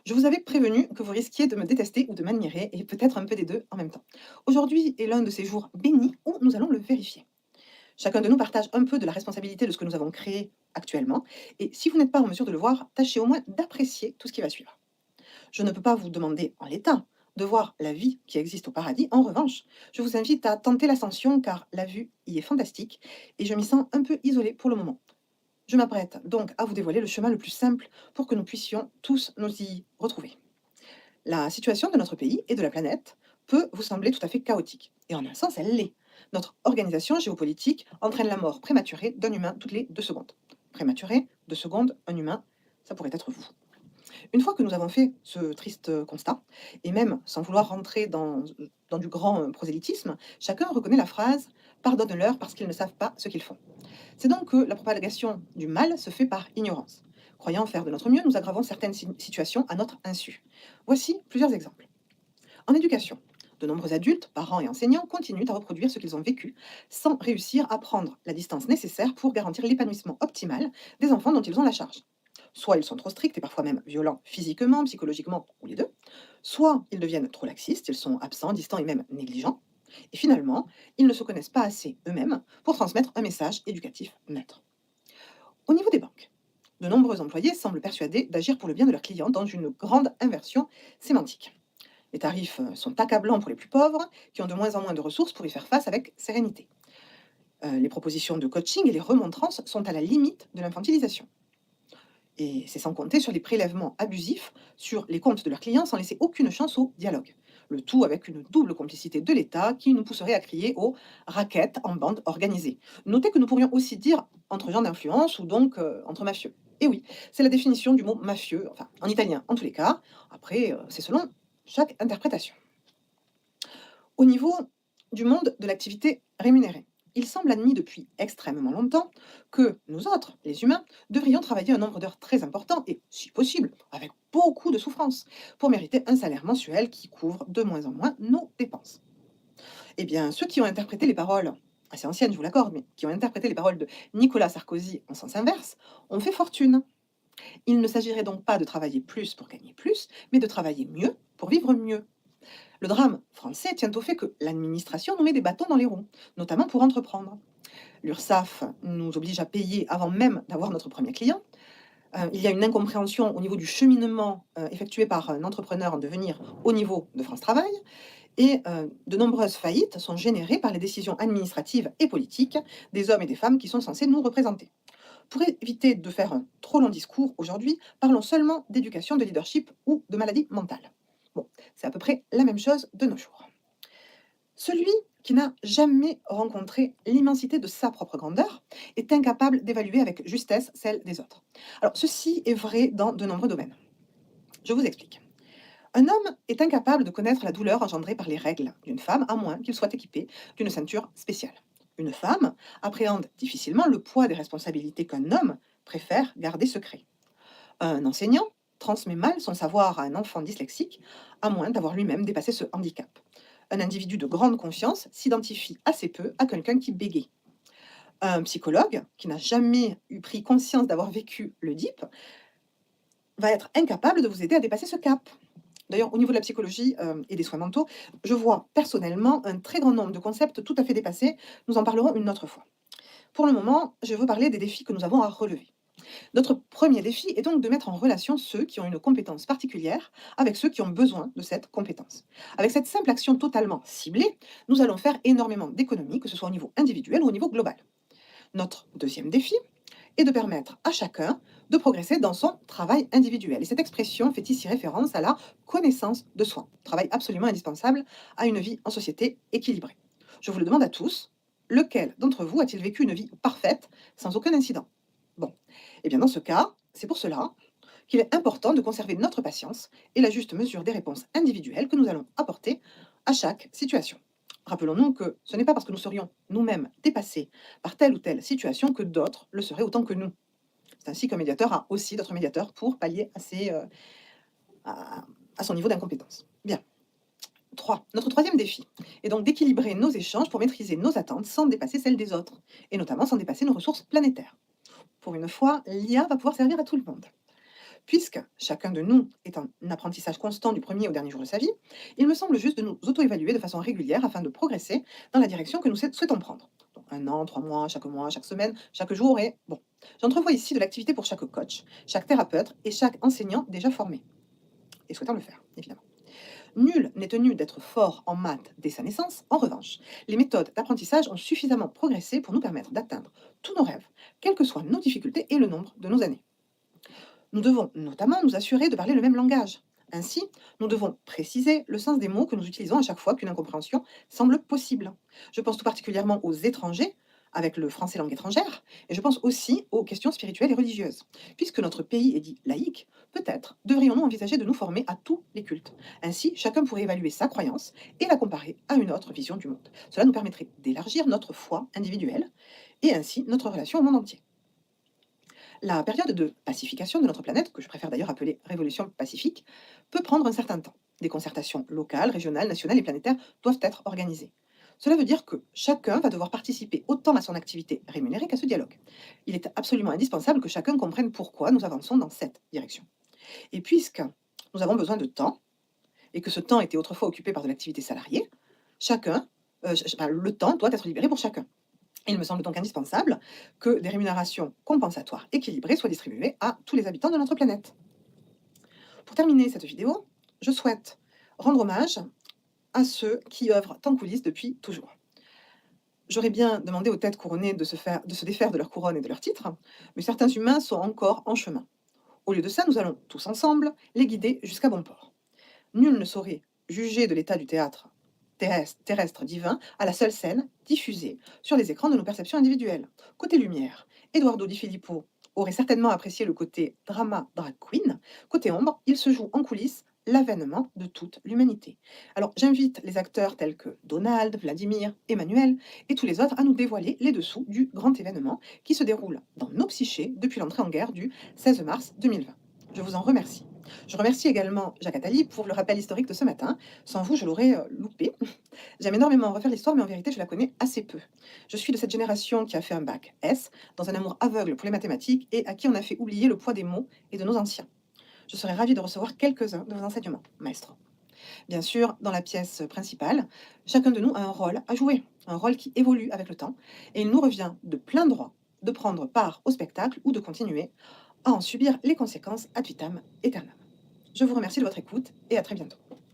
Je vous avais prévenu que vous risquiez de me détester ou de m'admirer, et peut-être un peu des deux en même temps. Aujourd'hui est l'un de ces jours bénis où nous allons le vérifier. Chacun de nous partage un peu de la responsabilité de ce que nous avons créé actuellement, et si vous n'êtes pas en mesure de le voir, tâchez au moins d'apprécier tout ce qui va suivre. Je ne peux pas vous demander en l'état de voir la vie qui existe au paradis. En revanche, je vous invite à tenter l'ascension car la vue y est fantastique et je m'y sens un peu isolée pour le moment. Je m'apprête donc à vous dévoiler le chemin le plus simple pour que nous puissions tous nous y retrouver. La situation de notre pays et de la planète peut vous sembler tout à fait chaotique. Et en un sens, elle l'est. Notre organisation géopolitique entraîne la mort prématurée d'un humain toutes les 2 secondes. Prématuré, 2 secondes, un humain, ça pourrait être vous. Une fois que nous avons fait ce triste constat, et même sans vouloir rentrer dans du grand prosélytisme, chacun reconnaît la phrase «Pardonne-leur parce qu'ils ne savent pas ce qu'ils font». C'est donc que la propagation du mal se fait par ignorance. Croyant faire de notre mieux, nous aggravons certaines situations à notre insu. Voici plusieurs exemples. En éducation, de nombreux adultes, parents et enseignants continuent à reproduire ce qu'ils ont vécu sans réussir à prendre la distance nécessaire pour garantir l'épanouissement optimal des enfants dont ils ont la charge. Soit ils sont trop stricts et parfois même violents physiquement, psychologiquement ou les deux, soit ils deviennent trop laxistes, ils sont absents, distants et même négligents, et finalement, ils ne se connaissent pas assez eux-mêmes pour transmettre un message éducatif neutre. Au niveau des banques, de nombreux employés semblent persuadés d'agir pour le bien de leurs clients dans une grande inversion sémantique. Les tarifs sont accablants pour les plus pauvres, qui ont de moins en moins de ressources pour y faire face avec sérénité. Les propositions de coaching et les remontrances sont à la limite de l'infantilisation. Et c'est sans compter sur les prélèvements abusifs sur les comptes de leurs clients sans laisser aucune chance au dialogue. Le tout avec une double complicité de l'État qui nous pousserait à crier aux raquettes en bande organisée. Notez que nous pourrions aussi dire entre gens d'influence ou donc entre mafieux. Et oui, c'est la définition du mot mafieux, enfin en italien en tous les cas. Après, c'est selon chaque interprétation. Au niveau du monde de l'activité rémunérée, il semble admis depuis extrêmement longtemps que nous autres, les humains, devrions travailler un nombre d'heures très important et, si possible, avec beaucoup de souffrance, pour mériter un salaire mensuel qui couvre de moins en moins nos dépenses. Eh bien, ceux qui ont interprété les paroles, assez anciennes, je vous l'accorde, mais qui ont interprété les paroles de Nicolas Sarkozy en sens inverse, ont fait fortune. Il ne s'agirait donc pas de travailler plus pour gagner plus, mais de travailler mieux pour vivre mieux. Le drame français tient au fait que l'administration nous met des bâtons dans les roues, notamment pour entreprendre. L'URSSAF nous oblige à payer avant même d'avoir notre premier client. Il y a une incompréhension au niveau du cheminement effectué par un entrepreneur en devenir au niveau de France Travail. Et de nombreuses faillites sont générées par les décisions administratives et politiques des hommes et des femmes qui sont censés nous représenter. Pour éviter de faire un trop long discours aujourd'hui, parlons seulement d'éducation, de leadership ou de maladie mentale. Bon, c'est à peu près la même chose de nos jours. Celui qui n'a jamais rencontré l'immensité de sa propre grandeur est incapable d'évaluer avec justesse celle des autres. Alors, ceci est vrai dans de nombreux domaines. Je vous explique. Un homme est incapable de connaître la douleur engendrée par les règles d'une femme, à moins qu'il soit équipé d'une ceinture spéciale. Une femme appréhende difficilement le poids des responsabilités qu'un homme préfère garder secret. Un enseignant transmet mal son savoir à un enfant dyslexique, à moins d'avoir lui-même dépassé ce handicap. Un individu de grande confiance s'identifie assez peu à quelqu'un qui bégaye. Un psychologue qui n'a jamais eu pris conscience d'avoir vécu le DIP va être incapable de vous aider à dépasser ce cap. D'ailleurs, au niveau de la psychologie et des soins mentaux, je vois personnellement un très grand nombre de concepts tout à fait dépassés. Nous en parlerons une autre fois. Pour le moment, je veux parler des défis que nous avons à relever. Notre premier défi est donc de mettre en relation ceux qui ont une compétence particulière avec ceux qui ont besoin de cette compétence. Avec cette simple action totalement ciblée, nous allons faire énormément d'économies, que ce soit au niveau individuel ou au niveau global. Notre deuxième défi est de permettre à chacun de progresser dans son travail individuel. Et cette expression fait ici référence à la connaissance de soi, travail absolument indispensable à une vie en société équilibrée. Je vous le demande à tous, lequel d'entre vous a-t-il vécu une vie parfaite sans aucun incident? Bon, eh bien dans ce cas, c'est pour cela qu'il est important de conserver notre patience et la juste mesure des réponses individuelles que nous allons apporter à chaque situation. Rappelons-nous que ce n'est pas parce que nous serions nous-mêmes dépassés par telle ou telle situation que d'autres le seraient autant que nous. C'est ainsi qu'un médiateur a aussi d'autres médiateurs pour pallier à, à son niveau d'incompétence. Bien. 3. Notre troisième défi est donc d'équilibrer nos échanges pour maîtriser nos attentes sans dépasser celles des autres, et notamment sans dépasser nos ressources planétaires. Pour une fois, l'IA va pouvoir servir à tout le monde. Puisque chacun de nous est en apprentissage constant du premier au dernier jour de sa vie, il me semble juste de nous auto-évaluer de façon régulière afin de progresser dans la direction que nous souhaitons prendre. Donc, 1 an, 3 mois, chaque semaine, chaque jour et bon. J'entrevois ici de l'activité pour chaque coach, chaque thérapeute et chaque enseignant déjà formé et souhaitant le faire, évidemment. Nul n'est tenu d'être fort en maths dès sa naissance. En revanche, les méthodes d'apprentissage ont suffisamment progressé pour nous permettre d'atteindre tous nos rêves, quelles que soient nos difficultés et le nombre de nos années. Nous devons notamment nous assurer de parler le même langage. Ainsi, nous devons préciser le sens des mots que nous utilisons à chaque fois qu'une incompréhension semble possible. Je pense tout particulièrement aux étrangers, avec le français langue étrangère, et je pense aussi aux questions spirituelles et religieuses. Puisque notre pays est dit laïque, peut-être devrions-nous envisager de nous former à tous les cultes. Ainsi, chacun pourrait évaluer sa croyance et la comparer à une autre vision du monde. Cela nous permettrait d'élargir notre foi individuelle et ainsi notre relation au monde entier. La période de pacification de notre planète, que je préfère d'ailleurs appeler révolution pacifique, peut prendre un certain temps. Des concertations locales, régionales, nationales et planétaires doivent être organisées. Cela veut dire que chacun va devoir participer autant à son activité rémunérée qu'à ce dialogue. Il est absolument indispensable que chacun comprenne pourquoi nous avançons dans cette direction. Et puisque nous avons besoin de temps, et que ce temps était autrefois occupé par de l'activité salariée, chacun, le temps doit être libéré pour chacun. Il me semble donc indispensable que des rémunérations compensatoires équilibrées soient distribuées à tous les habitants de notre planète. Pour terminer cette vidéo, je souhaite rendre hommage à ceux qui œuvrent en coulisses depuis toujours. J'aurais bien demandé aux têtes couronnées de se défaire de leur couronne et de leurs titres, mais certains humains sont encore en chemin. Au lieu de ça, nous allons tous ensemble les guider jusqu'à bon port. Nul ne saurait juger de l'état du théâtre terrestre divin à la seule scène diffusée sur les écrans de nos perceptions individuelles. Côté lumière, Eduardo Di Filippo aurait certainement apprécié le côté drama drag queen. Côté ombre, il se joue en coulisses l'avènement de toute l'humanité. Alors j'invite les acteurs tels que Donald, Vladimir, Emmanuel et tous les autres à nous dévoiler les dessous du grand événement qui se déroule dans nos psychés depuis l'entrée en guerre du 16 mars 2020. Je vous en remercie. Je remercie également Jacques Attali pour le rappel historique de ce matin. Sans vous, je l'aurais loupé. J'aime énormément refaire l'histoire, mais en vérité, je la connais assez peu. Je suis de cette génération qui a fait un bac S, dans un amour aveugle pour les mathématiques, et à qui on a fait oublier le poids des mots et de nos anciens. Je serais ravie de recevoir quelques-uns de vos enseignements, maestro. Bien sûr, dans la pièce principale, chacun de nous a un rôle à jouer, un rôle qui évolue avec le temps, et il nous revient de plein droit de prendre part au spectacle ou de continuer à en subir les conséquences ad vitam aeternam. Je vous remercie de votre écoute et à très bientôt.